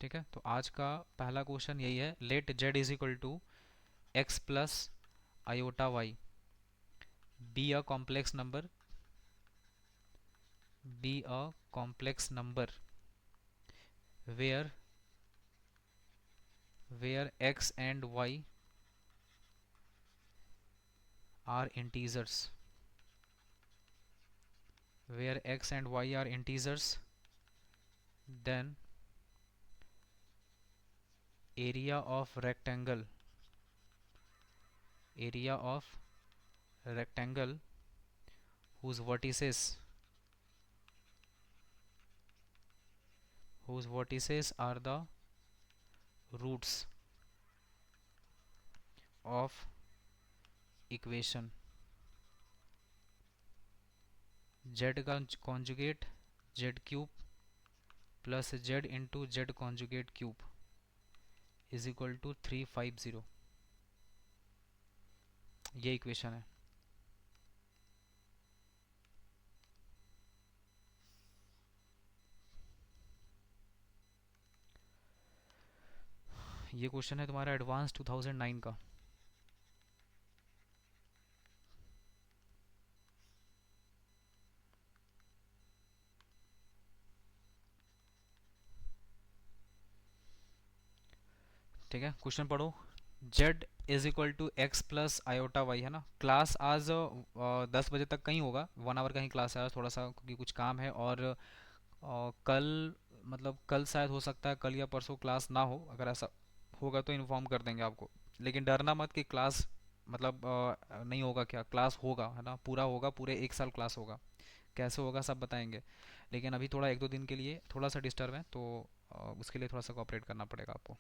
ठीक है, तो आज का पहला क्वेश्चन यही है, let Z is equal to x plus iota Y be a complex number, be a complex number where x and y are integers, where x and y are integers, then area of rectangle, area of rectangle whose vertices, are the roots of equation z का conjugate z cube plus z into z conjugate cube is equal to 350। ये equation है। ये question है तुम्हारा advance 2009 का। ठीक है, question पढ़ो। z is equal to x plus iota Y है ना। क्लास आज 10 बजे तक कहीं होगा, 1 आवर का ही क्लास है आज, थोड़ा सा क्योंकि कुछ काम है। और कल, मतलब कल शायद हो सकता है कल या परसों क्लास ना हो, अगर ऐसा होगा तो इन्फॉर्म कर देंगे आपको। लेकिन डरना मत कि क्लास मतलब नहीं होगा, क्या क्लास होगा है ना, पूरा होगा, पूरे 1 साल क्लास होगा। कैसे होगा सब बताएंगे। लेकिन अभी थोड़ा 1-2 दिन के लिए थोड़ा सा डिस्टर्ब है, तो उसके लिए थोड़ा सा कोऑपरेट करना पड़ेगा आपको।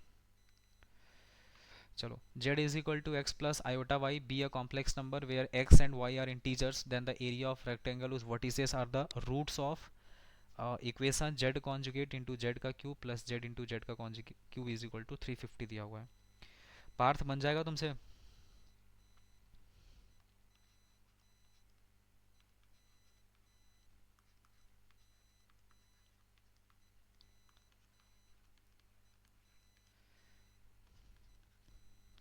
चलो, z is equal to x plus iota Y be a complex number where x and y are integers, then the area of rectangle उस vertices are the roots of equation z conjugate into z का cube plus z into z का cube is equal to 350 दिया हुआ है। पार्थ बन जाएगा तुमसे?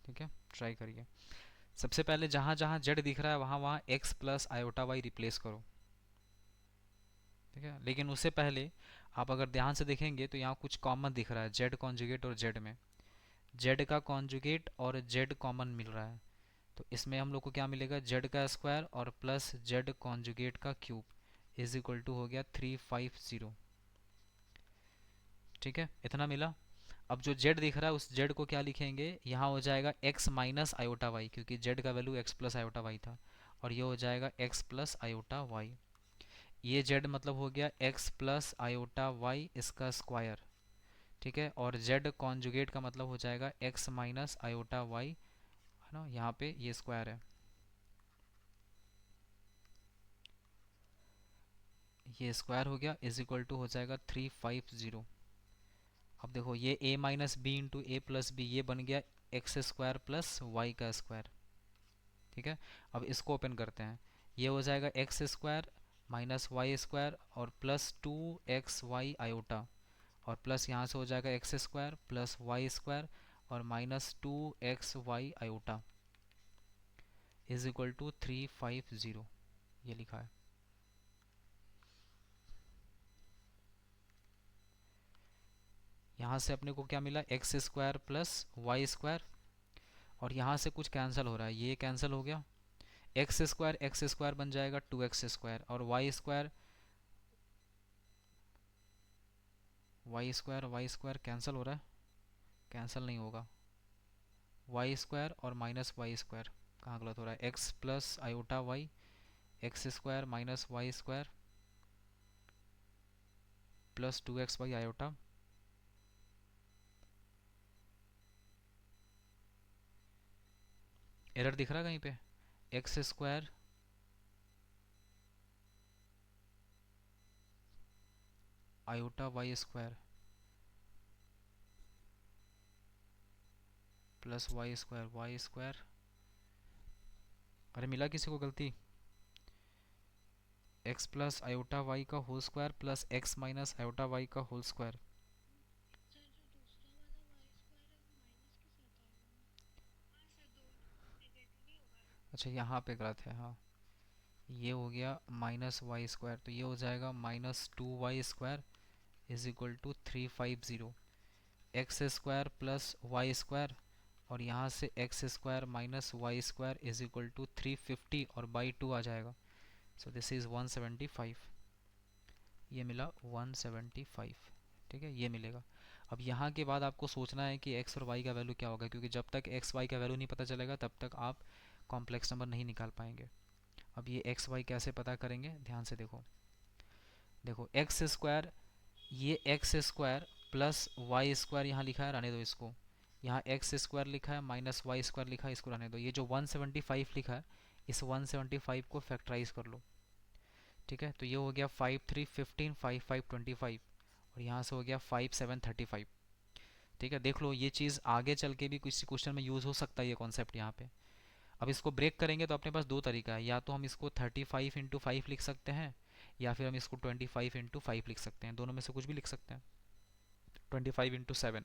ठीक है, ट्राई करिए। सबसे पहले जहां जहां z दिख रहा है वहां वहां x plus iota Y replace करो। ठीक है, लेकिन उससे पहले आप अगर ध्यान से देखेंगे तो यहाँ कुछ कॉमन दिख रहा है z कॉन्जुगेट और z में। z का कॉन्जुगेट और z कॉमन मिल रहा है, तो इसमें हम लोग को क्या मिलेगा, z का स्क्वायर और प्लस z कॉन्जुगेट का क्यूब इज इक्वल टू हो गया 350। ठीक है, इतना मिला। अब जो z दिख रहा है उस z को क्या लिखेंगे, यहाँ हो जाएगा x माइनस आयोटा वाई, क्योंकि z का value x plus iota Y था, और ये हो जाएगा x प्लस आयोटा वाई। ये z मतलब हो गया x प्लस आयोटा वाई इसका स्क्वायर। ठीक है, और z कॉन्जुगेट का मतलब हो जाएगा x माइनस आयोटा वाई, है ना, यहाँ पे ये स्क्वायर है, ये स्क्वायर हो गया, इज इक्वल टू हो जाएगा 350। अब देखो ये a minus B into A plus B, ये बन गया एक्स स्क्वायर प्लस वाई का स्क्वायर। ठीक है, अब इसको ओपन करते हैं, ये हो जाएगा x square minus Y square और प्लस 2xy आयोटा, और प्लस यहाँ से हो जाएगा x square plus Y square और minus 2xy iota is equal to 350। ये लिखा है। यहाँ से अपने को क्या मिला, X square plus Y square, और यहाँ से कुछ कैंसिल हो रहा है, ये कैंसिल हो गया, एक्स स्क्वायर बन जाएगा 2x स्क्वायर, और वाई स्क्वायर कैंसिल हो रहा है, कैंसिल नहीं होगा, वाई स्क्वायर और माइनस वाई स्क्वायर कहाँ गलत हो रहा है, X plus iota Y, X square minus Y square plus 2xy iota. Error दिख रहा है कहीं पे, X square iota plus Y square. अरे मिला किसी को गलती, एक्स प्लस आयोटा वाई का whole square plus X minus iota Y का होल स्क्वायर। अच्छा यहाँ पे गलत है, हाँ। ये हो गया माइनस वाई स्क्वायर, तो ये हो जाएगा -2y² is equal to 350। X square plus Y square, और यहाँ से X square minus Y square is equal to 350 और बाई 2 आ जाएगा। So this is 175। ये मिला 175। ठीक है, ये मिलेगा। अब यहाँ के बाद आपको सोचना है कि x और y का वैल्यू क्या होगा, क्योंकि जब तक x y का वैल्यू नहीं पता चलेगा तब तक आप कॉम्प्लेक्स नंबर नहीं निकाल पाएंगे। अब ये एक्स वाई कैसे पता करेंगे, ध्यान से देखो। देखो एक्स स्क्वायर, ये x square plus Y square यहाँ लिखा है, रहने दो इसको। यहाँ एक्स स्क्वायर लिखा है माइनस वाई स्क्वायर लिखा है, इसको रहने दो। ये जो 175 लिखा है, इस 175 को फैक्टराइज कर लो। ठीक है, तो ये हो गया 5 3 15, 5 5 25, और यहाँ से हो गया 5 7 35। ठीक है, देख लो ये चीज़ आगे चल के भी किसी क्वेश्चन में यूज़ हो सकता है ये कॉन्सेप्ट यहाँ पे। अब इसको ब्रेक करेंगे तो अपने पास दो तरीका है, या तो हम इसको 35 × 5 लिख सकते हैं, या फिर हम इसको 25 × 5 लिख सकते हैं। दोनों में से कुछ भी लिख सकते हैं, 25 × 7।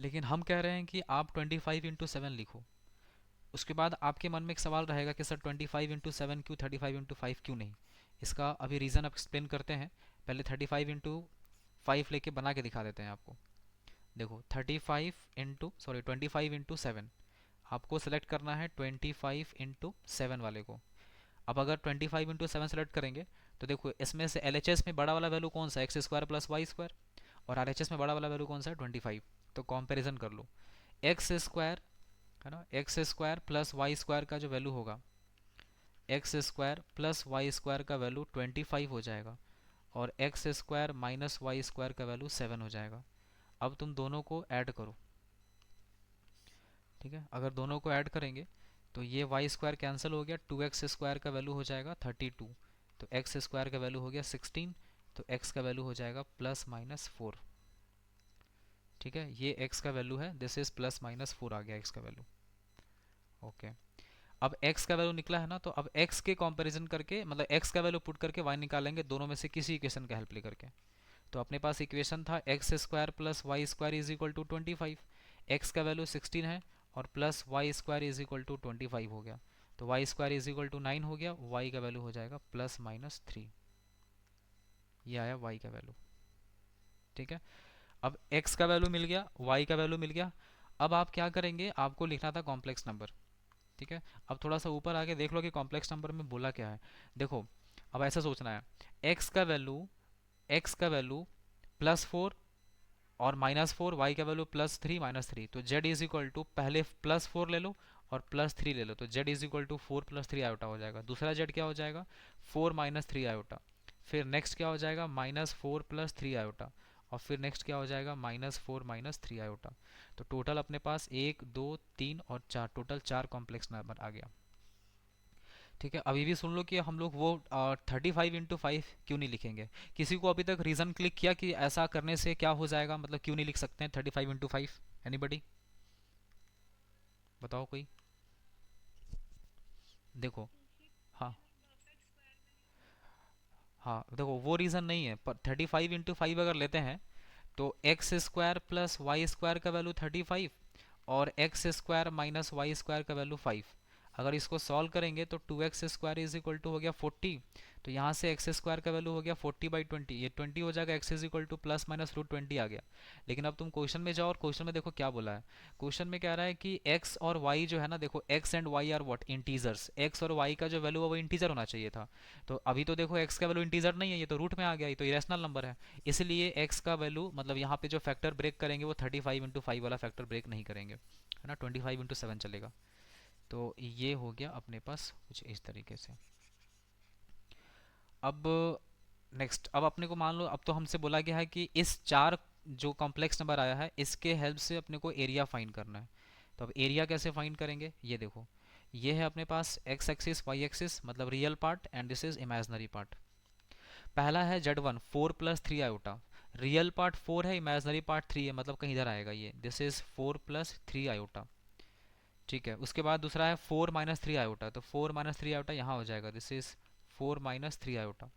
लेकिन हम कह रहे हैं कि आप 25 × 7 लिखो। उसके बाद आपके मन में एक सवाल रहेगा कि सर 25 × 7 क्यों, 35 × 5 क्यों नहीं। इसका अभी रीज़न आप एक्सप्लेन करते हैं। पहले 35 × 5 लेके बना के दिखा देते हैं आपको। देखो 25 × 7 आपको सेलेक्ट करना है 25 × 7 वाले को। अब अगर 25 × 7 सेलेक्ट करेंगे तो देखो इसमें से LHS में बड़ा वाला वैल्यू कौन सा है, X square plus Y square, और RHS में बड़ा वाला वैल्यू कौन सा है, 25। तो कंपैरिजन कर लो, एक्स स्क्वायर है ना, X square plus Y square का जो वैल्यू होगा, X square plus Y square का वैल्यू 25 हो जाएगा, और X square minus Y square का वैल्यू 7 हो जाएगा। अब तुम दोनों को ऐड करो। ठीक है, अगर दोनों को ऐड करेंगे तो ये वाई स्क्वायर कैंसिल हो गया, 2x स्क्वायर का वैल्यू हो जाएगा 32, तो एक्स स्क्वायर का वैल्यू हो गया 16, तो x का वैल्यू हो जाएगा +−4। ठीक है, ये x का वैल्यू है, दिस इज +−4 आ गया x का वैल्यू। ओके, अब x का वैल्यू निकला है ना, तो अब x के कंपैरिजन करके, मतलब x का वैल्यू पुट करके y निकालेंगे, दोनों में से किसी इक्वेशन का हेल्प लेकर के। तो अपने पास इक्वेशन था X square plus Y square is equal to 25। X का वैल्यू 16 है, और plus Y square is equal to 25 हो गया, तो Y square is equal to 9 हो गया। वाई का वैल्यू हो जाएगा +−3। ये आया वाई का वैल्यू। ठीक है, अब एक्स का वैल्यू मिल गया, वाई का वैल्यू मिल गया। अब आप क्या करेंगे, आपको लिखना था कॉम्प्लेक्स नंबर। ठीक है, अब थोड़ा सा ऊपर आके देख लो कि कॉम्प्लेक्स नंबर में बोला क्या है। देखो, अब ऐसा सोचना है, एक्स का वैल्यू +4 और -4, वाई का वैल्यू +3 -3, तो z इज इक्वल टू, पहले +4 ले लो और +3 ले लो, तो z इज इक्वल टू 4 + 3 आयोटा हो जाएगा। दूसरा z क्या हो जाएगा, 4 -3 आयोटा। फिर नेक्स्ट क्या हो जाएगा, -4 + 3 आयोटा। और फिर नेक्स्ट क्या हो जाएगा, -4 -3 आयोटा। तो टोटल अपने पास 1 2 3 और 4, टोटल 4 कॉम्प्लेक्स नंबर आ गया। ठीक है, अभी भी सुन लो कि हम लोग वो 35 × 5 क्यों नहीं लिखेंगे। किसी को अभी तक रीज़न क्लिक किया कि ऐसा करने से क्या हो जाएगा, मतलब क्यों नहीं लिख सकते हैं 35 × 5? एनीबडी, बताओ कोई। देखो, हाँ हाँ, देखो वो रीज़न नहीं है, पर 35 × 5 अगर लेते हैं तो X square plus Y square का वैल्यू 35, और X square minus Y square का वैल्यू 5। अगर इसको सॉल्व करेंगे तो 2x square is equal to हो गया 40, तो यहाँ से एक्स स्क्वायर का वैल्यू हो गया 40/20, ये 20 हो जाएगा, x इज इक्वल टू ±√20 आ गया। लेकिन अब तुम क्वेश्चन में जाओ, और क्वेश्चन में देखो क्या बोला है। क्वेश्चन में कह रहा है कि x और y जो है ना, देखो x and y are what, integers. x और y का जो वैल्यू है वो इंटीजर होना चाहिए था। तो अभी तो देखो x का वैल्यू इंटीजर नहीं है, ये तो रूट में आ गया, ये तो इरेशनल नंबर है। इसलिए x का वैल्यू, मतलब यहाँ पे जो फैक्टर ब्रेक करेंगे वो 35 × 5 वाला फैक्टर ब्रेक नहीं करेंगे, है ना, 25 × 7 चलेगा। तो ये हो गया अपने पास कुछ इस तरीके से। अब नेक्स्ट, अब अपने को मान लो, अब तो हमसे बोला गया है कि इस चार जो कॉम्प्लेक्स नंबर आया है इसके हेल्प से अपने को एरिया फाइंड करना है। तो अब एरिया कैसे फाइंड करेंगे, ये देखो, ये है अपने पास x एक्सिस y एक्सिस, मतलब real part, and this is imaginary part. पहला है z1, 4 + 3 आयोटा। रियल पार्ट 4 है, इमेजनरी पार्ट 3 है, मतलब कहीं इधर आएगा ये, दिस इज 4 + 3 आयोटा। ठीक है, उसके बाद दूसरा है 4 - 3 आयोटा, तो 4 - 3 आयोटा यहाँ हो जाएगा, दिस इज 4 - 3 आयोटा।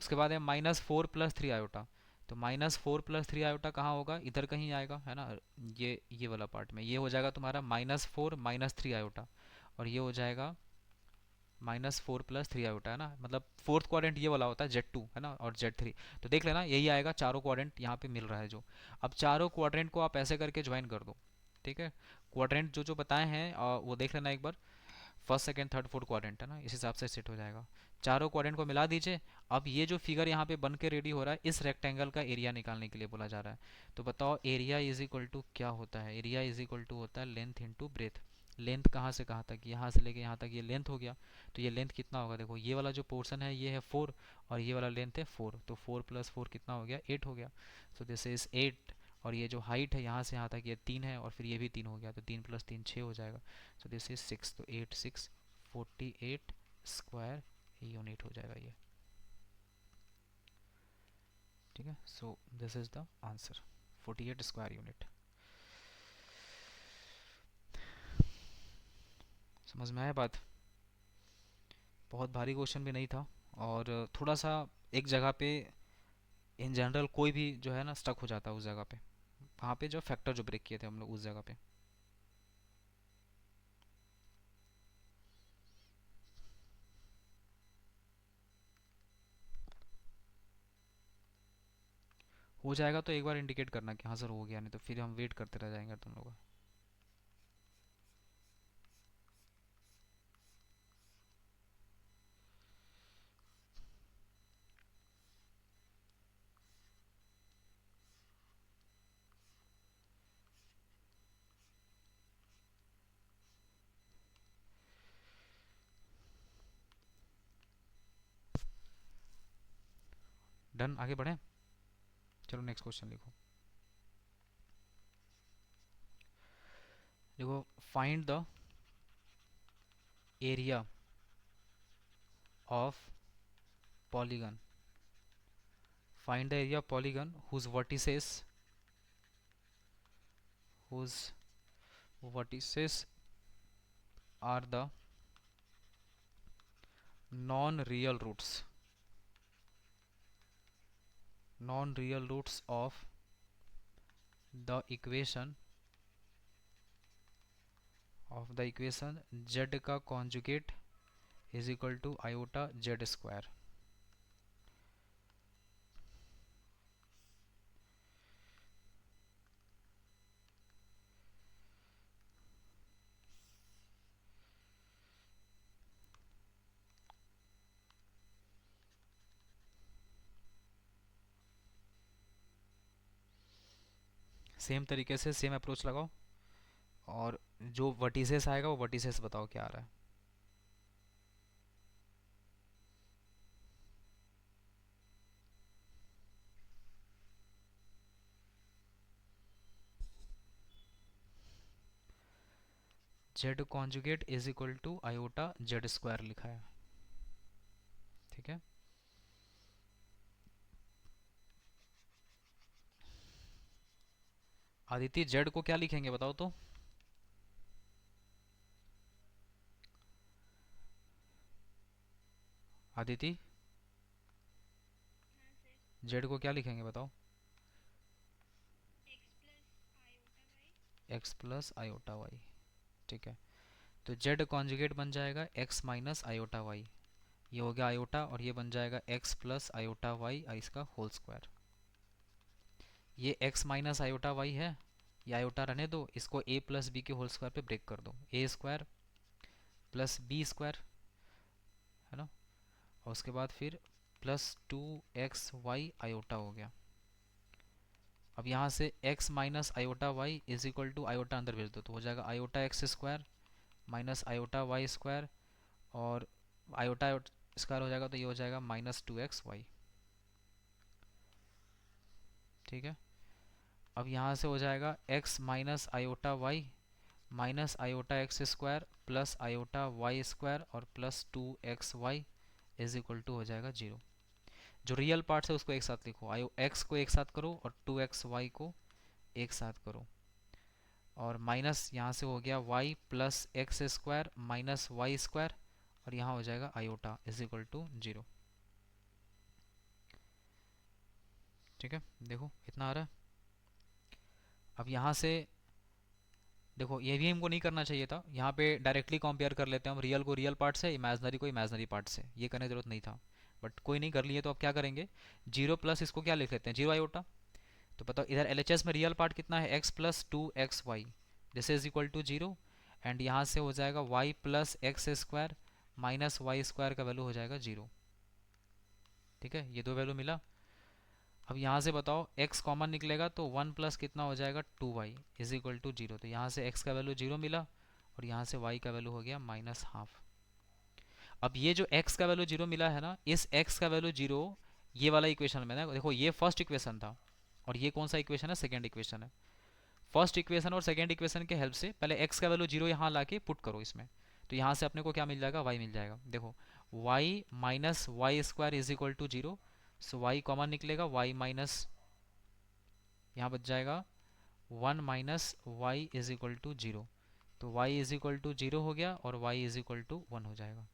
उसके बाद है -4 + 3 आयोटा, तो -4 + 3 i कहाँ होगा, इधर कहीं आएगा है ना, ये वाला पार्ट में ये हो जाएगा तुम्हारा -4 - 3 i, और ये हो जाएगा -4 + 3 i है ना, मतलब फोर्थ क्वाड्रेंट ये वाला होता है Z2 है ना, और Z3। तो देख लेना यही आएगा, चारों क्वाड्रेंट यहाँ पे मिल रहा है जो। अब चारों क्वाड्रेंट को आप ऐसे करके ज्वाइन कर दो, ठीक है। क्वाड्रेंट जो जो बताए हैं वो देख लेना एक बार, first second third fourth quadrant है ना, इस हिसाब से सेट हो जाएगा। चारों क्वाड्रेंट को मिला दीजिए। अब ये जो फिगर यहाँ पे बन के रेडी हो रहा है, इस रेक्टेंगल का एरिया निकालने के लिए बोला जा रहा है। तो बताओ एरिया इज इक्वल टू क्या होता है, एरिया इज इक्वल टू होता है लेंथ इंटू ब्रेथ। लेंथ कहाँ से कहाँ तक, यहाँ से लेके यहाँ तक ये लेंथ हो गया। तो ये लेंथ कितना होगा, देखो ये वाला जो पोर्शन है ये है 4, और ये वाला लेंथ है 4, तो 4 + 4 कितना हो गया, 8 हो गया। सो दिस इज 8। और ये जो हाइट है यहाँ से यहाँ तक ये 3 है, और फिर ये भी 3 हो गया, तो 3 + 3 6 हो जाएगा। सो दिस इज 6, तो 8 6 48 स्क्वायर यूनिट हो जाएगा ये, ठीक है। सो this is the answer, 48 square unit. समझ में आया बात, बहुत भारी क्वेश्चन भी नहीं था, और थोड़ा सा एक जगह पे इन जनरल कोई भी जो है ना स्टक हो जाता है उस जगह पे, वहाँ पे जो फैक्टर जो ब्रेक किए थे हम लोग उस जगह पे। हो जाएगा तो एक बार इंडिकेट करना कि हाँ सर हो गया, नहीं तो फिर हम वेट करते रह जाएंगे तुम लोग। डन, आगे बढ़ें। चलो नेक्स्ट क्वेश्चन लिखो। देखो, find the area of polygon, find the area of polygon whose vertices are the non-real roots, non-real roots of the equation z का conjugate is equal to iota z square। Same तरीके से same approach लगाओ, और जो vertices आएगा वो vertices बताओ क्या आ रहा है। z conjugate is equal to iota Z square लिखा है, ठीक है। आदित्य जेड को क्या लिखेंगे बताओ तो, आदित्य जेड को क्या लिखेंगे बताओ। x + i/y, ठीक है। तो z कॉन्जुगेट बन जाएगा x - i/y, ये हो गया आयोटा, और ये बन जाएगा x + i/y इसका होल स्क्वायर। ये x - i/y है, ये आयोटा रहने दो, इसको a + b के होल स्क्वायर पे ब्रेक कर दो, a² + b² है ना, और उसके बाद फिर +2xy आयोटा हो गया। अब यहाँ से x - i/y is equal to iota अंदर भेज दो, तो हो जाएगा आयोटा x² - आयोटा y², और आयोटा स्क्वायर हो जाएगा तो ये हो जाएगा -2xy, ठीक है। अब यहाँ से हो जाएगा x - i/y -iota x² +iota y² और +2xy इज इक्वल टू हो जाएगा 0। जो रियल पार्ट्स है उसको एक साथ लिखो, आयो x को एक साथ करो और 2xy को एक साथ करो, और माइनस यहाँ से हो गया y +x² -y², और यहाँ हो जाएगा आयोटा इज इक्वल टू 0, ठीक है, देखो इतना आ रहा है। अब यहाँ से देखो, ये भी हमको नहीं करना चाहिए था, यहाँ पे डायरेक्टली कंपेयर कर लेते हैं हम रियल को रियल पार्ट से, इमेजनरी को इमेजनरी पार्ट से, ये करने की जरूरत नहीं था, बट कोई नहीं, कर लिए तो अब क्या करेंगे, जीरो प्लस इसको क्या लिख लेते हैं, जीरो आयोटा। तो बताओ इधर एलएचएस में रियल पार्ट कितना है, X plus two X Y, this is equal to zero. And यहाँ से हो जाएगा Y plus X square minus Y square का वैल्यू हो जाएगा जीरो। ठीक है, ये दो वैल्यू मिला। अब यहाँ से बताओ x कॉमन निकलेगा तो वन प्लस कितना हो जाएगा, two Y is equal to zero. तो यहाँ से x का वैल्यू जीरो मिला और यहाँ से y का वैल्यू हो गया माइनस हाफ। अब ये जो x का वैल्यू जीरो मिला है ना, इस x का वैल्यू जीरो ये वाला इक्वेशन में ना, देखो ये फर्स्ट इक्वेशन था और ये कौन सा इक्वेशन है, सेकेंड इक्वेशन है। फर्स्ट इक्वेशन और सेकेंड इक्वेशन के हेल्प से पहले x का वैल्यू जीरो यहाँ ला के पुट करो इसमें, तो यहाँ से अपने को क्या मिल जाएगा, y मिल जाएगा। देखो y minus Y square is equal to zero, so y common निकलेगा, y माइनस यहाँ बच जाएगा one minus Y is equal to zero. तो y is equal to zero हो गया और y is equal to one हो जाएगा।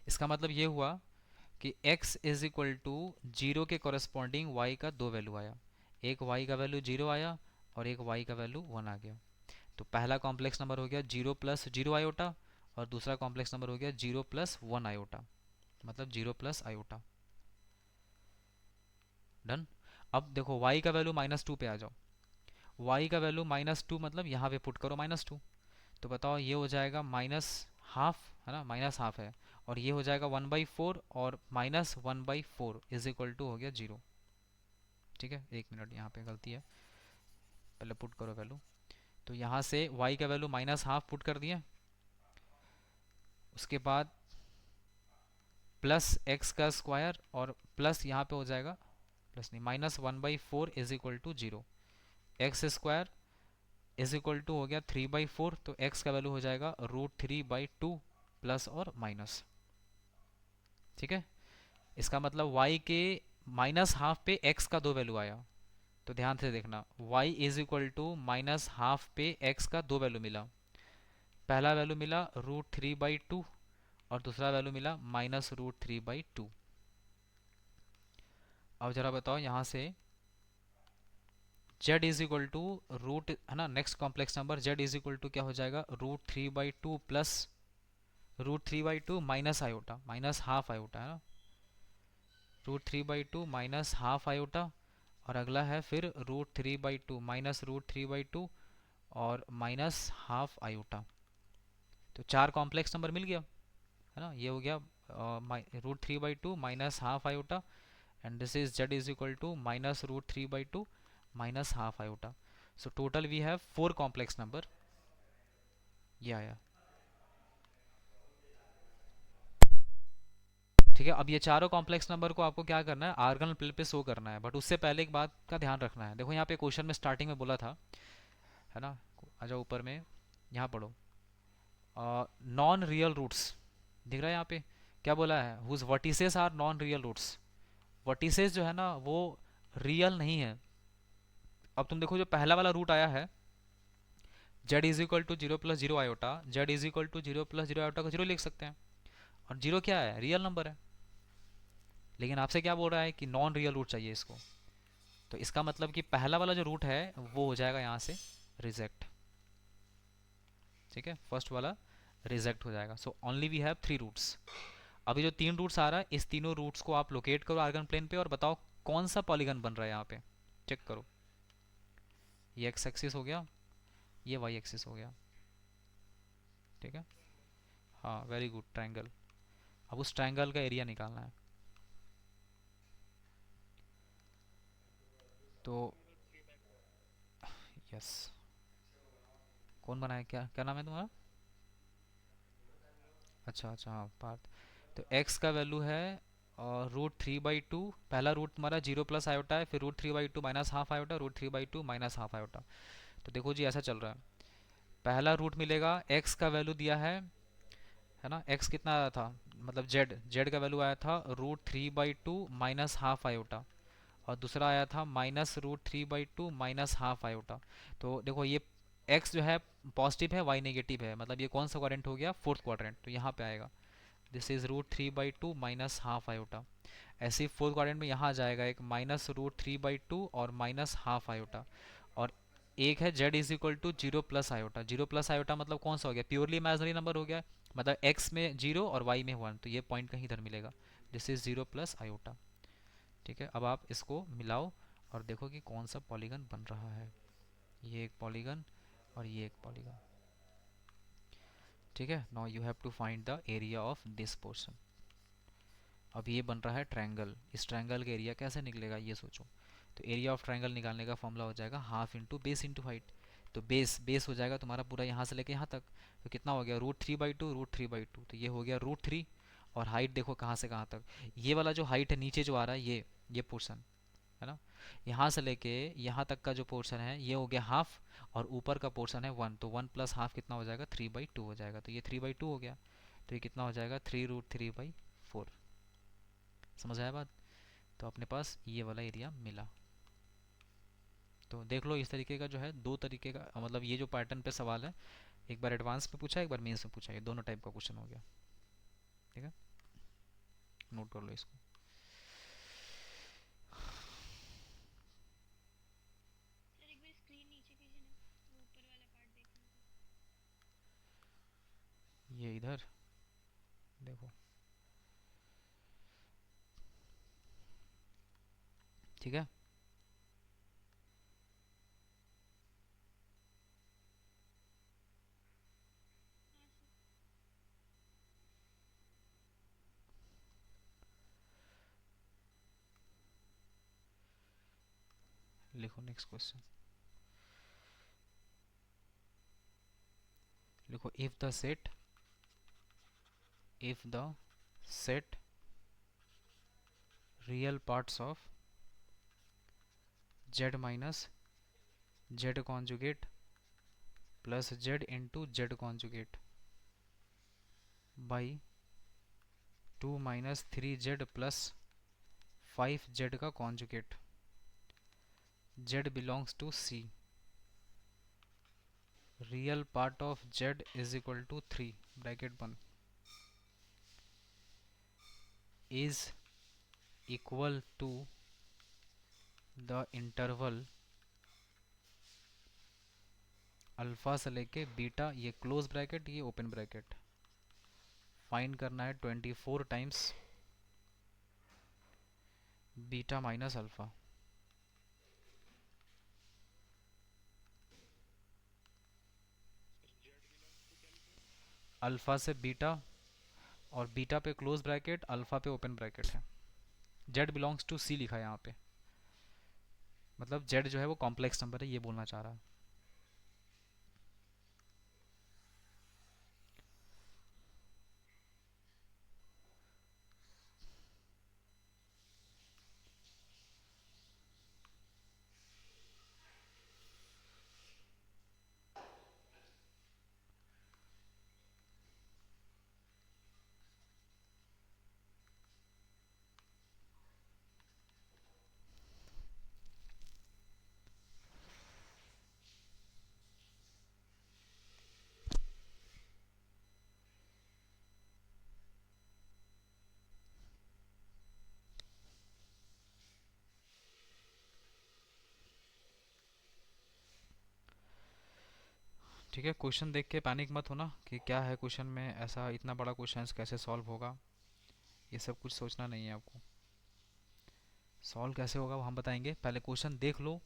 इसका मतलब ये हुआ कि x is equal to zero के कॉरेस्पॉन्डिंग y का दो वैल्यू आया, एक y का वैल्यू जीरो आया और एक y का वैल्यू वन आ गया। तो पहला कॉम्प्लेक्स नंबर हो गया जीरो प्लस जीरो आयोटा और दूसरा कॉम्प्लेक्स नंबर हो गया जीरो प्लस वन आयोटा, मतलब जीरो प्लस आयोटा। डन। अब देखो y का वैल्यू माइनस टू पे आ जाओ, y का वैल्यू माइनस टू मतलब यहाँ पे पुट करो माइनस टू। तो बताओ ये हो जाएगा माइनस हाफ, है ना, माइनस हाफ है, और ये हो जाएगा वन बाई फोर और minus one by four is equal to हो गया जीरो। ठीक है, एक मिनट यहाँ पे गलती है, पहले पुट करो वैल्यू। तो यहाँ से y का वैल्यू माइनस हाफ पुट कर दिया, उसके बाद प्लस x का स्क्वायर और प्लस यहाँ पे हो जाएगा, प्लस नहीं, minus one by four is equal to zero. X square is equal to हो गया थ्री बाई फोर, तो x का वैल्यू हो जाएगा root three by two plus और माइनस। ठीक है, इसका मतलब y के माइनस हाफ पे x का दो वैल्यू आया। तो ध्यान से देखना, y is equal to minus half पे x का दो वैल्यू मिला, पहला वैल्यू मिला रूट थ्री बाई टू और दूसरा वैल्यू मिला minus root three by two. अब जरा बताओ यहाँ से z is equal to root, है ना, next complex number z is equal to क्या हो जाएगा, root three by two plus root three by two minus iota, minus half iota, है ना, root three by two minus half iota. और अगला है फिर root three by two minus root three by two और माइनस हाफ आयोटा। तो चार complex number मिल गया, है ना, ये हो गया root three by two minus half iota, and this is z is equal to minus root three by two minus half iota. So total we have four complex number, ये आया। ठीक है, अब ये चारों कॉम्प्लेक्स नंबर को आपको क्या करना है, आर्गन प्लेन पे शो करना है, बट उससे पहले एक बात का ध्यान रखना है। देखो यहाँ पे क्वेश्चन में स्टार्टिंग में बोला था, है ना, आ जाओ ऊपर में, यहाँ पढ़ो, नॉन रियल रूट्स, दिख रहा है यहाँ पे क्या बोला है, whose vertices are non real roots. Vertices जो है ना वो रियल नहीं है। अब तुम देखो जो पहला वाला रूट आया है, z is equal to zero plus zero iota, z is equal to zero plus zero iota को जीरो लिख सकते हैं, और जीरो क्या है, रियल नंबर है। लेकिन आपसे क्या बोल रहा है कि नॉन रियल रूट चाहिए इसको, तो इसका मतलब कि पहला वाला जो रूट है वो हो जाएगा यहाँ से रिजेक्ट। ठीक है, फर्स्ट वाला रिजेक्ट हो जाएगा। So only we have three roots. अभी जो तीन रूट्स आ रहा है, इस तीनों रूट्स को आप लोकेट करो आर्गन प्लेन पे और बताओ कौन सा पॉलीगन बन रहा है यहाँ पे, चेक करो। ये एक्स एक्सिस हो गया, ये वाई एक्सिस हो गया। ठीक है, हाँ वेरी गुड, ट्रायंगल। अब उस ट्रायंगल का एरिया निकालना है। तो यस, कौन बनाया, क्या क्या नाम है तुम्हारा, अच्छा अच्छा हाँ पार्थ। तो x का वैल्यू है रूट थ्री बाई टू, पहला रूट तुम्हारा जीरो प्लस आयोटा है, फिर root three by two minus half iota, root three by two minus half iota. तो देखो जी ऐसा चल रहा है, पहला रूट मिलेगा, x का वैल्यू दिया है ना, x कितना आया था, मतलब z का वैल्यू आया था root three by two minus half iota, और दूसरा आया था minus root three by two minus half iota. तो देखो ये x जो है पॉजिटिव है, y नेगेटिव है, मतलब ये कौन सा क्वाड्रेंट हो गया, फोर्थ क्वाड्रेंट, तो यहाँ पे आएगा, this is root three by two minus half iota. ऐसे ही फोर्थ क्वाड्रेंट में यहाँ आ जाएगा एक -√3/2 और -½ आयोटा। और एक है z is equal to 0 + iota. 0 + iota मतलब कौन सा हो गया, प्योरली इमेजिनरी नंबर हो गया, मतलब x में 0 और y में 1, तो ये पॉइंट कहीं इधर मिलेगा। This is 0 + iota. ठीक है, अब आप इसको मिलाओ और देखो कि कौन सा पॉलीगन बन रहा है। ये एक पॉलीगन और ये एक पॉलीगन। ठीक है, now you have to find the area of this portion. अब ये बन रहा है ट्रायंगल, इस ट्रायंगल का एरिया कैसे निकलेगा ये सोचो। तो एरिया ऑफ ट्रायंगल निकालने का फॉर्मूला हो जाएगा half into base into height. तो बेस बेस हो जाएगा तुम्हारा पूरा यहाँ से लेके यहाँ तक, तो कितना हो गया √3/2, √3/2, तो ये हो गया √3। और हाइट देखो कहाँ से कहाँ तक, ये वाला जो हाइट है नीचे जो आ रहा है ये पोर्शन है ना, यहाँ से लेके यहाँ तक का जो पोर्शन है ये हो गया हाफ, और ऊपर का पोर्शन है 1, तो 1 + ½ कितना हो जाएगा 3/2 हो जाएगा, तो ये 3/2 हो गया। तो ये कितना हो जाएगा 3√3/4। समझ आया बात। तो अपने पास ये वाला एरिया मिला। तो देख लो इस तरीके का जो है, दो तरीके का मतलब ये जो पैटर्न पे सवाल है, एक बार एडवांस में पूछा, एक बार मेंस में पूछा, ये दोनों टाइप का क्वेश्चन हो गया। ठीक है, नोट कर लो इसको। ये इधर देखो। ठीक है, लिखो नेक्स्ट क्वेश्चन। लिखो if the set real parts of z - z plus z × z by 2 - 3z plus 5z का conjugate, z belongs to C, real part of z is equal to 3 bracket बंद is equal to the interval alpha से लेके beta, ये close bracket ये open bracket. Find करना है 24 times beta minus alpha. Alpha से beta, और beta पे क्लोज ब्रैकेट, अल्फा पे ओपन ब्रैकेट है। z बिलोंग्स टू C लिखा है यहाँ पे, मतलब z जो है वो कॉम्प्लेक्स नंबर है, ये बोलना चाह रहा है। ठीक है, क्वेश्चन देख के पैनिक मत होना कि क्या है क्वेश्चन में, ऐसा इतना बड़ा क्वेश्चन कैसे सॉल्व होगा, ये सब कुछ सोचना नहीं है आपको। सॉल्व कैसे होगा वो हम बताएंगे, पहले क्वेश्चन देख लो,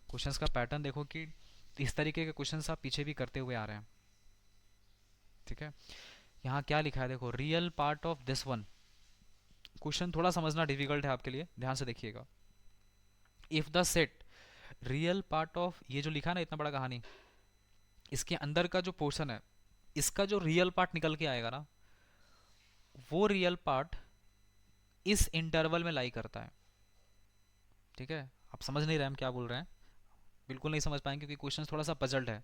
क्वेश्चंस का पैटर्न देखो कि इस तरीके के क्वेश्चंस आप पीछे भी करते हुए आ रहे हैं। ठीक है, यहाँ क्या लिखा है देखो, real part of this one. Question थोड़ा समझना डिफिकल्ट है आपके लिए, ध्यान से देखिएगा। If the set real part of, ये जो लिखा है ना इतना बड़ा कहानी, इसके अंदर का जो पोर्शन है, इसका जो रियल पार्ट निकल के आएगा ना, वो रियल पार्ट इस इंटरवल में लाई करता है। ठीक है, आप समझ नहीं रहे हम क्या बोल रहे हैं, बिल्कुल नहीं समझ पाएंगे क्योंकि क्वेश्चन थोड़ा सा पजल्ड है।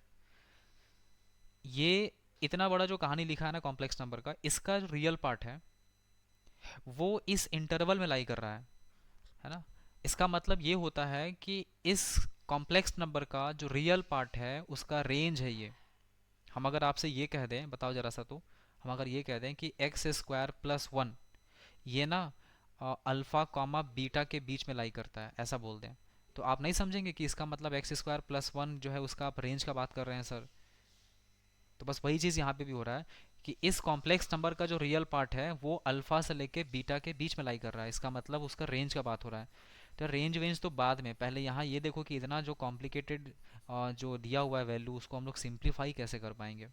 ये इतना बड़ा जो कहानी लिखा है ना कॉम्प्लेक्स नंबर का, इसका जो रियल पार्ट है वो इस इंटरवल में लाई कर रहा है ना। इसका मतलब ये होता है कि इस कॉम्प्लेक्स नंबर का जो रियल पार्ट है उसका रेंज है ये। हम अगर आपसे ये कह दें, बताओ जरा सा, तो हम अगर ये कह दें कि x² + 1, ये ना अल्फ़ा कॉमा बीटा के बीच में लाई करता है, ऐसा बोल दें तो आप नहीं समझेंगे कि इसका मतलब एक्स स्क्वायर प्लस वन जो है उसका आप रेंज का बात कर रहे हैं सर। तो बस वही चीज़ यहाँ पे भी हो रहा है कि इस कॉम्प्लेक्स नंबर का जो रियल पार्ट है वो अल्फ़ा से लेके बीटा के बीच में लाई कर रहा है, इसका मतलब उसका रेंज का बात हो रहा है। तो रेंज वेंज तो बाद में, पहले यहाँ ये देखो कि इतना जो कॉम्प्लिकेटेड जो दिया हुआ है वैल्यू, उसको हम लोग सिंप्लीफाई कैसे कर पाएंगे।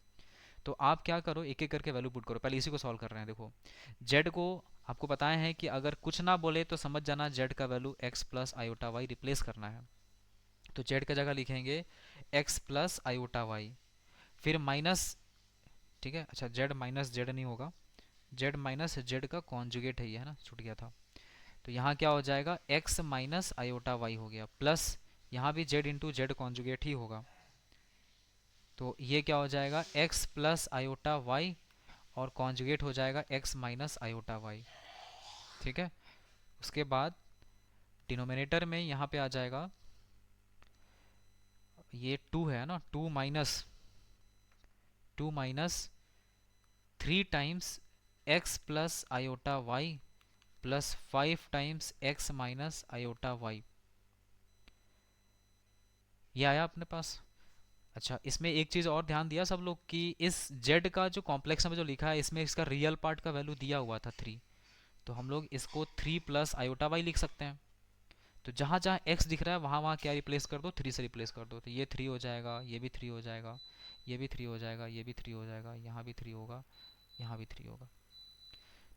तो आप क्या करो, एक एक करके वैल्यू पुट करो, पहले इसी को सॉल्व कर रहे हैं। देखो जेड को आपको बताए हैं कि अगर कुछ ना बोले तो समझ जाना जेड का value x plus iota Y replace करना है। तो जेड का जगह लिखेंगे एक्स प्लस आयोटा वाई, फिर माइनस, ठीक है। अच्छा जेड माइनस जेड नहीं होगा, जेड माइनस जेड का कॉन्जुगेट है ये, है ना, छूट गया था। तो यहाँ क्या हो जाएगा, एक्स माइनस आयोटा वाई हो गया, प्लस यहाँ भी जेड इंटू जेड कॉन्जुगेट ही होगा। तो ये क्या हो जाएगा, एक्स प्लस आयोटा वाई और कॉन्जुगेट हो जाएगा एक्स माइनस आयोटा वाई, ठीक है। उसके बाद डिनोमिनेटर में यहाँ पे आ जाएगा, ये टू है ना, two minus three times x plus iota y plus five times x minus iota Y, ये आया अपने पास। अच्छा इसमें एक चीज़ और ध्यान दिया सब लोग कि इस z का जो कॉम्प्लेक्स में जो लिखा है इसमें इसका रियल पार्ट का वैल्यू दिया हुआ था थ्री, तो हम लोग इसको थ्री प्लस आयोटा वाई लिख सकते हैं। तो जहाँ जहाँ x दिख रहा है वहाँ वहाँ क्या रिप्लेस कर दो, थ्री से रिप्लेस कर दो, तो ये थ्री हो जाएगा, ये भी थ्री हो जाएगा, ये भी थ्री हो जाएगा, ये भी थ्री हो जाएगा, यहाँ भी थ्री होगा, यहाँ भी थ्री होगा।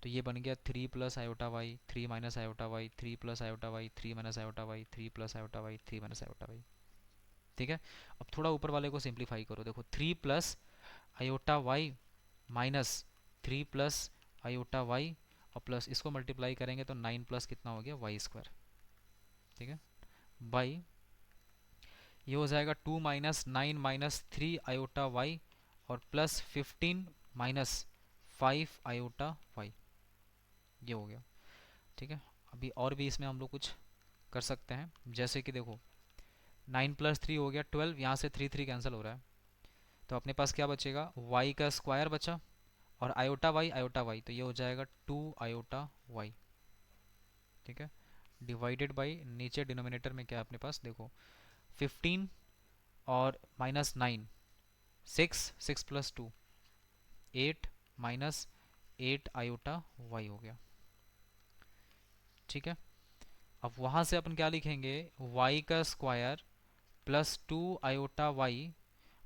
तो ये बन गया three plus iota y, three minus iota y, three plus iota y, three minus iota y, three plus iota y, three minus iota y, ठीक है। अब थोड़ा ऊपर वाले को सिंप्लीफाई करो, देखो three plus iota y minus three plus iota y और प्लस इसको मल्टीप्लाई करेंगे तो नाइन प्लस कितना हो गया वाई स्क्वायर, ठीक है। बाई ये हो जाएगा two minus nine minus three iota y और plus fifteen minus five iota Y, ये हो गया, ठीक है। अभी और भी इसमें हम लोग कुछ कर सकते हैं, जैसे कि देखो नाइन प्लस थ्री हो गया ट्वेल्व, यहाँ से थ्री थ्री कैंसिल हो रहा है, तो अपने पास क्या बचेगा, वाई का स्क्वायर बचा और आयोटा वाई तो ये हो जाएगा टू आयोटा वाई, ठीक है। डिवाइडेड बाई नीचे डिनोमिनेटर में क्या है अपने पास, देखो फिफ्टीन और minus nine, six, six plus two eight minus eight iota y हो गया, ठीक है। अब वहाँ से अपन क्या लिखेंगे, वाई का square plus two iota y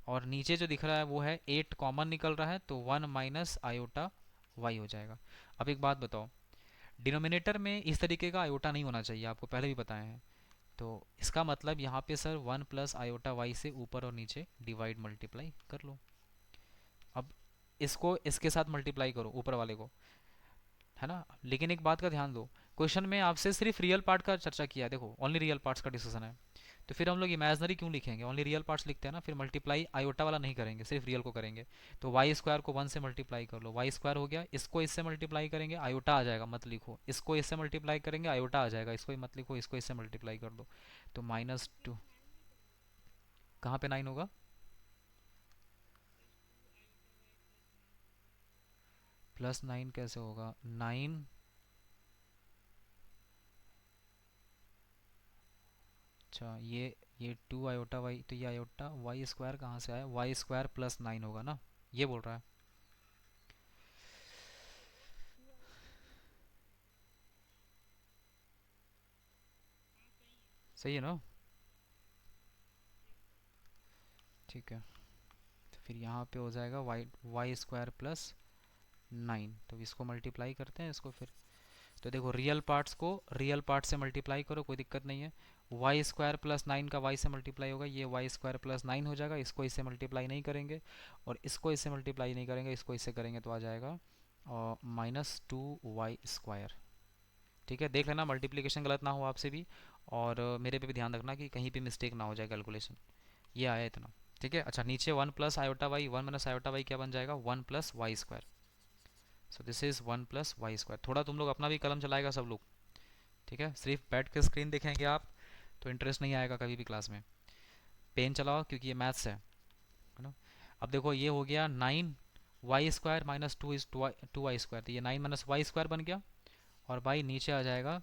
और नीचे जो दिख रहा है वो है एट कॉमन निकल रहा है तो वन माइनस आयोटा वाई हो जाएगा। अब एक बात बताओ, डिनोमिनेटर में इस तरीके का आयोटा नहीं होना चाहिए, आपको पहले भी बताए हैं। तो इसका मतलब यहाँ पे sir one plus iota y से ऊपर और नीचे डिवाइड मल्टीप्लाई कर लो। अब इसको इसके साथ मल्टीप्लाई करो ऊपर वाले को, है ना। लेकिन एक बात का ध्यान दो, क्वेश्चन में आपसे सिर्फ रियल पार्ट का चर्चा किया है, देखो ओनली रियल पार्ट्स का डिस्कशन है। तो फिर हम लोग इमेजनरी क्यों लिखेंगे, ओनली रियल पार्ट्स लिखते हैं ना, फिर मल्टीप्लाई आयोटा वाला नहीं करेंगे, सिर्फ रियल को करेंगे। तो वाई स्क्वायर को वन से मल्टीप्लाई कर लो, वाई स्क्वायर हो गया, इसको इससे मल्टीप्लाई करेंगे आयोटा आ जाएगा, मत लिखो, इसको इससे मल्टीप्लाई करेंगे आयोटा आ जाएगा, इसको ही मत लिखो, इसको इससे मल्टीप्लाई कर दो। तो माइनस टू, कहाँ पे नाइन होगा, प्लस नाइन कैसे होगा, नाइन, अच्छा ये टू आयोटा वाई, तो ये आयोटा वाई स्क्वायर कहाँ से आया, वाई स्क्वायर प्लस नाइन होगा ना, ये बोल रहा है। सही है ना, ठीक है। तो फिर यहाँ पे हो जाएगा y y square plus nine, तो इसको मल्टीप्लाई करते हैं इसको फिर। तो देखो रियल पार्ट्स को रियल पार्ट से मल्टीप्लाई करो, कोई दिक्कत नहीं है। वाई स्क्वायर प्लस नाइन का वाई से मल्टीप्लाई होगा, ये वाई स्क्वायर प्लस नाइन हो जाएगा, इसको इससे मल्टीप्लाई नहीं करेंगे और इसको इससे मल्टीप्लाई नहीं करेंगे, इसको इससे करेंगे तो आ जाएगा और माइनस टू वाई स्क्वायर, ठीक है। देख लेना मल्टीप्लिकेशन गलत ना हो आपसे भी, और मेरे पे भी ध्यान रखना कि कहीं पे मिस्टेक ना हो जाए कैलकुलेशन। ये आया इतना, ठीक है। अच्छा नीचे one plus iota y, one minus iota y क्या बन जाएगा, one plus Y square, so this is one plus Y square. थोड़ा तुम लोग अपना भी कलम चलाएगा सब लोग, ठीक है। सिर्फ बैठ के स्क्रीन देखेंगे आप तो इंटरेस्ट नहीं आएगा कभी भी क्लास में, पेन चलाओ क्योंकि ये मैथ्स है ना। अब देखो ये हो गया nine y square minus two is two y square, तो ये नाइन माइनस वाई स्क्वायर बन गया और बाई नीचे आ जाएगा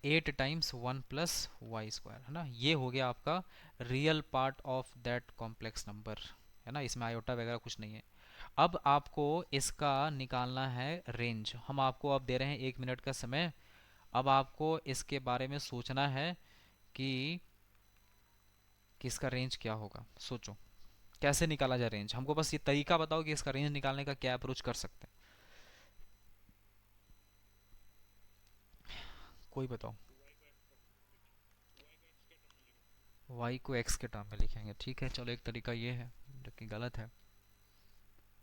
8 टाइम्स 1 + y² है ना। ये हो गया आपका real part of that complex number, है ना, इसमें आयोटा वगैरह कुछ नहीं है। अब आपको इसका निकालना है रेंज। हम आपको अब दे रहे हैं 1 मिनट का समय। अब आपको इसके बारे में सोचना है कि इसका रेंज क्या होगा। सोचो कैसे निकाला जाए रेंज। हमको बस ये तरीका बताओ कि इसका रेंज निकालने का क्या अप्रोच कर सकते हैं, कोई बताओ। y को x के टर्म में लिखेंगे, ठीक है। चलो एक तरीका ये है जो कि गलत है।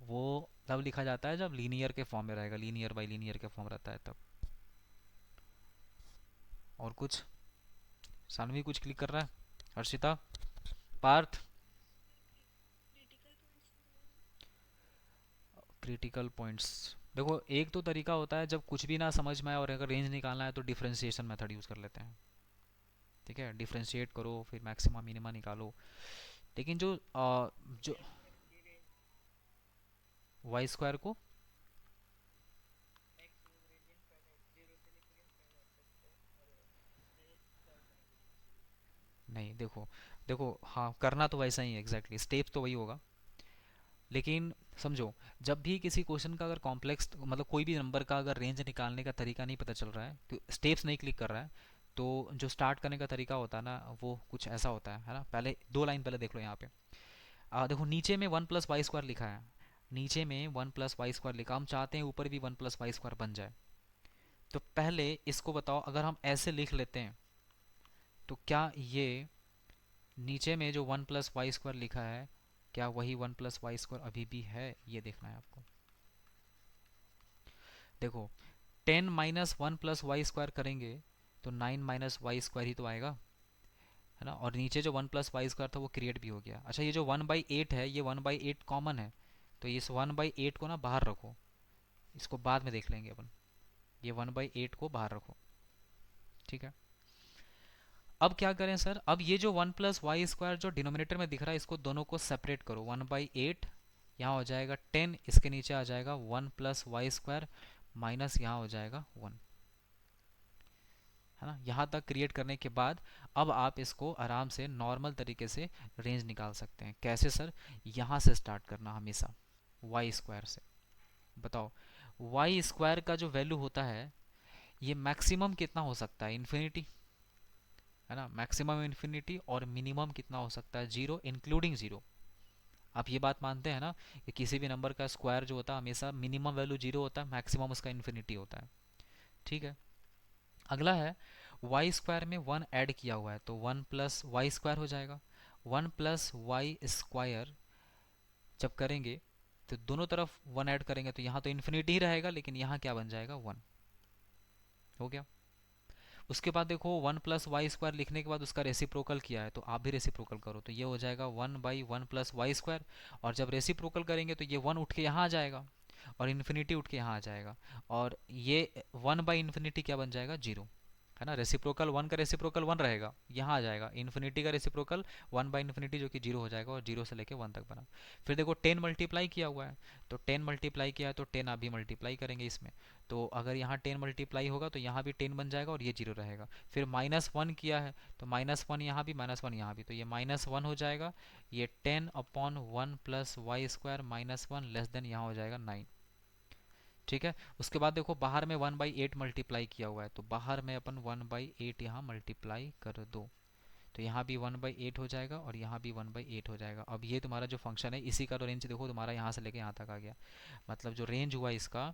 वो तब लिखा जाता है जब लीनियर के फॉर्म में रहेगा, लीनियर बाई लीनियर के फॉर्म रहता है तब। और कुछ, सानवी कुछ क्लिक कर रहा है, हर्षिता, पार्थ। क्रिटिकल पॉइंट्स, देखो एक तो तरीका होता है जब कुछ भी ना समझ में आए और अगर रेंज निकालना है तो डिफरेंशिएशन मेथड यूज़ कर लेते हैं, ठीक है। डिफरेंशिएट करो फिर मैक्सिमा मिनिमा निकालो। लेकिन जो वाई स्क्वायर को, नहीं देखो, देखो हाँ करना तो वैसा ही है, एग्जैक्टली स्टेप तो वही होगा। लेकिन समझो, जब भी किसी क्वेश्चन का अगर कॉम्प्लेक्स मतलब कोई भी नंबर का अगर रेंज निकालने का तरीका नहीं पता चल रहा है, तो स्टेप्स नहीं क्लिक कर रहा है, तो जो स्टार्ट करने का तरीका होता है ना वो कुछ ऐसा होता है ना। पहले 2 लाइन पहले देख लो यहाँ पे। देखो नीचे में 1 + y² लिखा है, नीचे में 1 + y² लिखा, हम चाहते हैं ऊपर भी 1 + y² बन जाए। तो पहले इसको बताओ, अगर हम ऐसे लिख लेते हैं तो क्या ये नीचे में जो 1 + y² लिखा है, क्या वही 1 + y² अभी भी है, ये देखना है आपको। देखो 10 - 1 + y² करेंगे तो 9 - y² ही तो आएगा, है ना। और नीचे जो 1 + y² था वो क्रिएट भी हो गया। अच्छा ये जो 1/8 है, ये 1/8 कॉमन है, तो इस 1/8 को ना बाहर रखो, इसको बाद में देख लेंगे अपन। ये 1/8 को बाहर रखो, ठीक है। अब क्या करें सर, अब ये जो 1 + y² जो डिनोमिनेटर में दिख रहा है, इसको दोनों को सेपरेट करो। 1/8 यहाँ हो जाएगा 10, इसके नीचे आ जाएगा 1 + y² माइनस यहाँ हो जाएगा 1, है ना। यहाँ तक क्रिएट करने के बाद अब आप इसको आराम से नॉर्मल तरीके से रेंज निकाल सकते हैं। कैसे सर, यहाँ से स्टार्ट करना हमेशा, y² से। बताओ y² का जो वैल्यू होता है, ये मैक्सिमम कितना हो सकता है, इन्फिनिटी, है ना। मैक्सिमम इन्फिनिटी, और मिनिमम कितना हो सकता है, जीरो इंक्लूडिंग जीरो। आप ये बात मानते हैं ना कि किसी भी नंबर का स्क्वायर जो होता है हमेशा मिनिमम वैल्यू जीरो होता है, मैक्सिमम उसका इन्फिनिटी होता है, ठीक है। अगला है y² में 1 ऐड किया हुआ है, तो 1 + y² हो जाएगा। 1 + y² जब करेंगे तो दोनों तरफ 1 ऐड करेंगे तो यहाँ तो इन्फिनिटी ही रहेगा, लेकिन यहाँ क्या बन जाएगा, 1 हो गया। उसके बाद देखो 1 + y² लिखने के बाद उसका रेसिप्रोकल किया है, तो आप भी रेसिप्रोकल करो, तो ये हो जाएगा 1/1 + y²। और जब रेसिप्रोकल करेंगे तो ये 1 उठ के यहाँ आ जाएगा और इन्फिनिटी उठ के यहाँ आ जाएगा, और ये 1/∞ क्या बन जाएगा, जीरो, है ना। रेसिप्रोकल 1 का रेसिप्रोकल 1 रहेगा, यहाँ आ जाएगा। इन्फिनिटी का रेसिप्रोकल 1/∞ जो कि जीरो हो जाएगा, और जीरो से लेके 1 तक बना। फिर देखो 10 मल्टीप्लाई किया हुआ है, तो 10 मल्टीप्लाई किया है तो 10 आप भी मल्टीप्लाई करेंगे इसमें, तो अगर यहाँ 10 मल्टीप्लाई होगा तो यहाँ भी 10 बन जाएगा और ये जीरो रहेगा। फिर -1 किया है तो -1 यहाँ भी, -1 यहाँ भी, तो ये -1 हो जाएगा। ये 10/1 + y² -1 लेस देन यहाँ हो जाएगा 9, ठीक है। उसके बाद देखो बाहर में 1/8 मल्टीप्लाई किया हुआ है, तो बाहर में अपन 1/8 यहाँ मल्टीप्लाई कर दो, तो यहाँ भी 1/8 हो जाएगा और यहाँ भी 1/8 हो जाएगा। अब ये तुम्हारा जो फंक्शन है इसी का तो रेंज देखो तुम्हारा यहाँ से लेके यहाँ तक आ गया। मतलब जो रेंज हुआ इसका,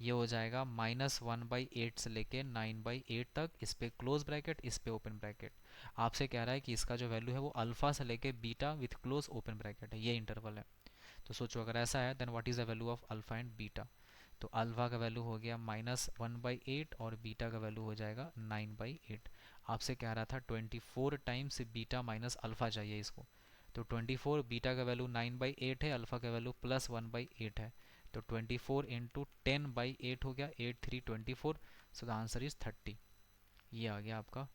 ये हो जाएगा -1/8 से लेके 9/8 तक, इस पे क्लोज ब्रैकेट, इस पे ओपन ब्रैकेट। आपसे कह रहा है कि इसका जो वैल्यू है वो अल्फा से लेके beta with close open bracket है, ये इंटरवल है। तो सोचो अगर ऐसा है then what is the value of alpha and beta. तो अल्फा का वैल्यू हो गया -1/8 और बीटा का वैल्यू हो जाएगा 9/8। आपसे कह रहा था 24 टाइम्स बीटा माइनस अल्फा चाहिए इसको, तो 24, बीटा का वैल्यू 9/8 है, अल्फा का वैल्यू +1/8 है, तो 24 इंटू 10/8 हो गया, 8 3 24, सो द आंसर इज 30। ये आ गया आपका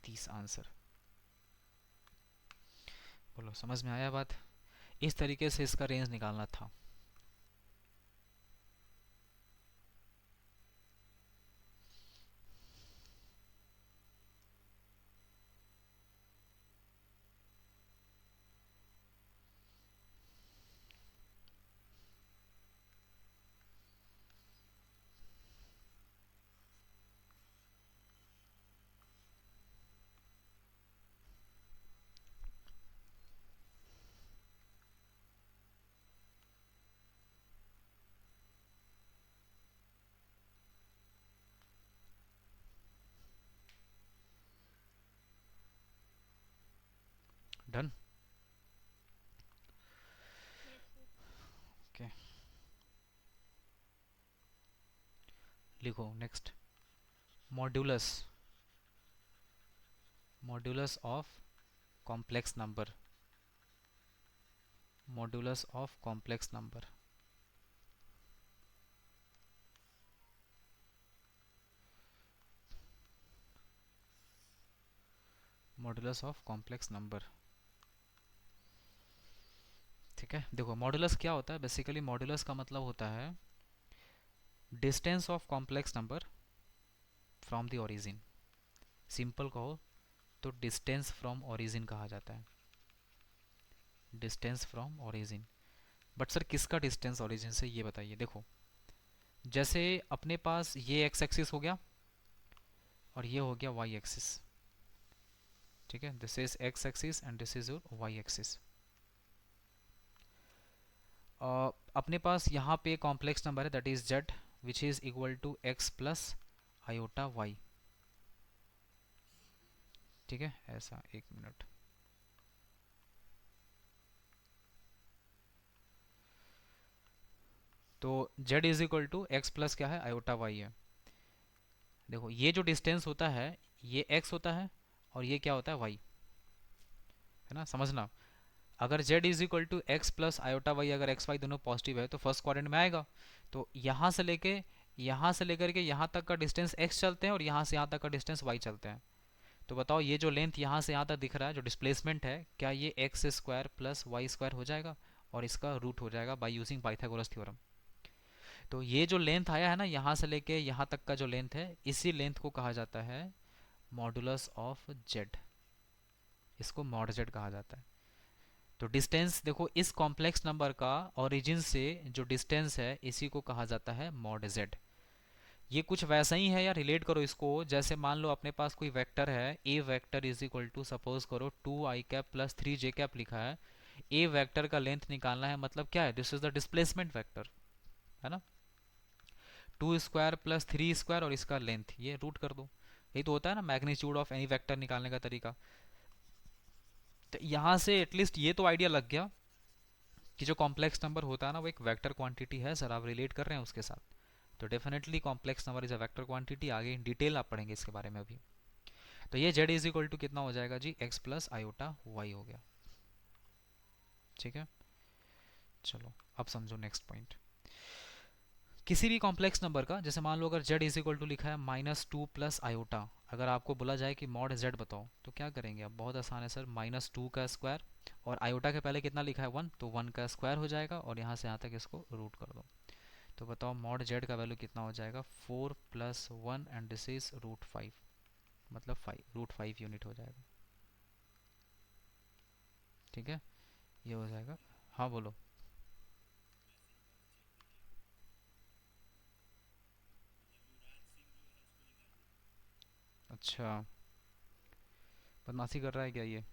30 आंसर। बोलो समझ में आया बात। इस तरीके से इसका रेंज निकालना था। डन। ओके, लिखो next. Modulus, modulus of complex number, modulus of complex number. Modulus of complex number. ठीक है, देखो मॉड्यूलस क्या होता है बेसिकली। मॉड्यूलस का मतलब होता है distance of complex number from the origin. Simple कहो तो डिस्टेंस फ्रॉम ओरिजिन कहा जाता है, distance from origin. But sir किसका डिस्टेंस ओरिजिन से, ये बताइए। देखो जैसे अपने पास ये एक्स एक्सिस हो गया और ये हो गया वाई एक्सिस। ठीक है, this is x axis and this is your y axis. अपने पास यहाँ पे कॉम्प्लेक्स नंबर है that is z which is equal to x plus iota y. ठीक है, ऐसा, एक मिनट। तो z is equal to x plus क्या है, आयोटा वाई है। देखो ये जो डिस्टेंस होता है ये x होता है और ये क्या होता है y, है ना, समझना। अगर z is equal to x plus iota y, अगर एक्स वाई दोनों पॉजिटिव है तो फर्स्ट क्वाड्रेंट में आएगा। तो यहाँ से लेकर के यहाँ तक का डिस्टेंस x चलते हैं और यहाँ से यहाँ तक का डिस्टेंस y चलते हैं। तो बताओ ये जो लेंथ यहाँ से यहाँ तक दिख रहा है जो डिस्प्लेसमेंट है, क्या ये x square plus Y square हो जाएगा और इसका रूट हो जाएगा बाय यूजिंग पाइथागोरस थ्योरम। तो ये जो लेंथ आया है ना यहाँ से लेके यहाँ तक का जो लेंथ है, इसी लेंथ को कहा जाता है मॉडुलस ऑफ जेड। इसको मॉड जेड कहा जाता है। तो डिस्टेंस देखो इस कॉम्प्लेक्स नंबर का ओरिजिन से जो डिस्टेंस है इसी को कहा जाता है मॉड जेड। ये कुछ वैसा ही है यार, रिलेट करो इसको। जैसे मान लो अपने पास कोई वेक्टर है, a vector is equal to suppose करो 2i cap plus 3j cap लिखा है। ए वेक्टर का लेंथ निकालना है, मतलब क्या है, this is the displacement vector, है ना। 2 स्क्वायर प्लस 3 स्क्वायर और इसका लेंथ ये रूट कर दो। यही तो होता है ना मैग्नीट्यूड ऑफ एनी वेक्टर निकालने का तरीका। तो यहाँ से एटलीस्ट ये तो आइडिया लग गया कि जो कॉम्प्लेक्स नंबर होता है ना वो एक वेक्टर क्वांटिटी है। सर आप रिलेट कर रहे हैं उसके साथ, तो definitely complex number is a vector quantity. आगे इन डिटेल आप पढ़ेंगे इसके बारे में अभी। तो ये z इज इक्वल टू कितना हो जाएगा जी, x प्लस आयोटा वाई हो गया। ठीक है, चलो अब समझो नेक्स्ट पॉइंट। किसी भी कॉम्प्लेक्स नंबर का, जैसे मान लो अगर z इज इक्वल टू लिखा है -2 प्लस आयोटा, अगर आपको बोला जाए कि मॉड z बताओ तो क्या करेंगे आप, बहुत आसान है सर, -2 का स्क्वायर और आयोटा के पहले कितना लिखा है 1, तो 1 का स्क्वायर हो जाएगा और यहाँ से यहाँ तक इसको रूट कर दो। तो बताओ मॉड z का वैल्यू कितना हो जाएगा, 4 प्लस 1 एंड दिस इज √5, मतलब 5 √5 यूनिट हो जाएगा। ठीक है, ये हो जाएगा। हाँ बोलो। अच्छा, बदमाशी कर रहा है क्या ये।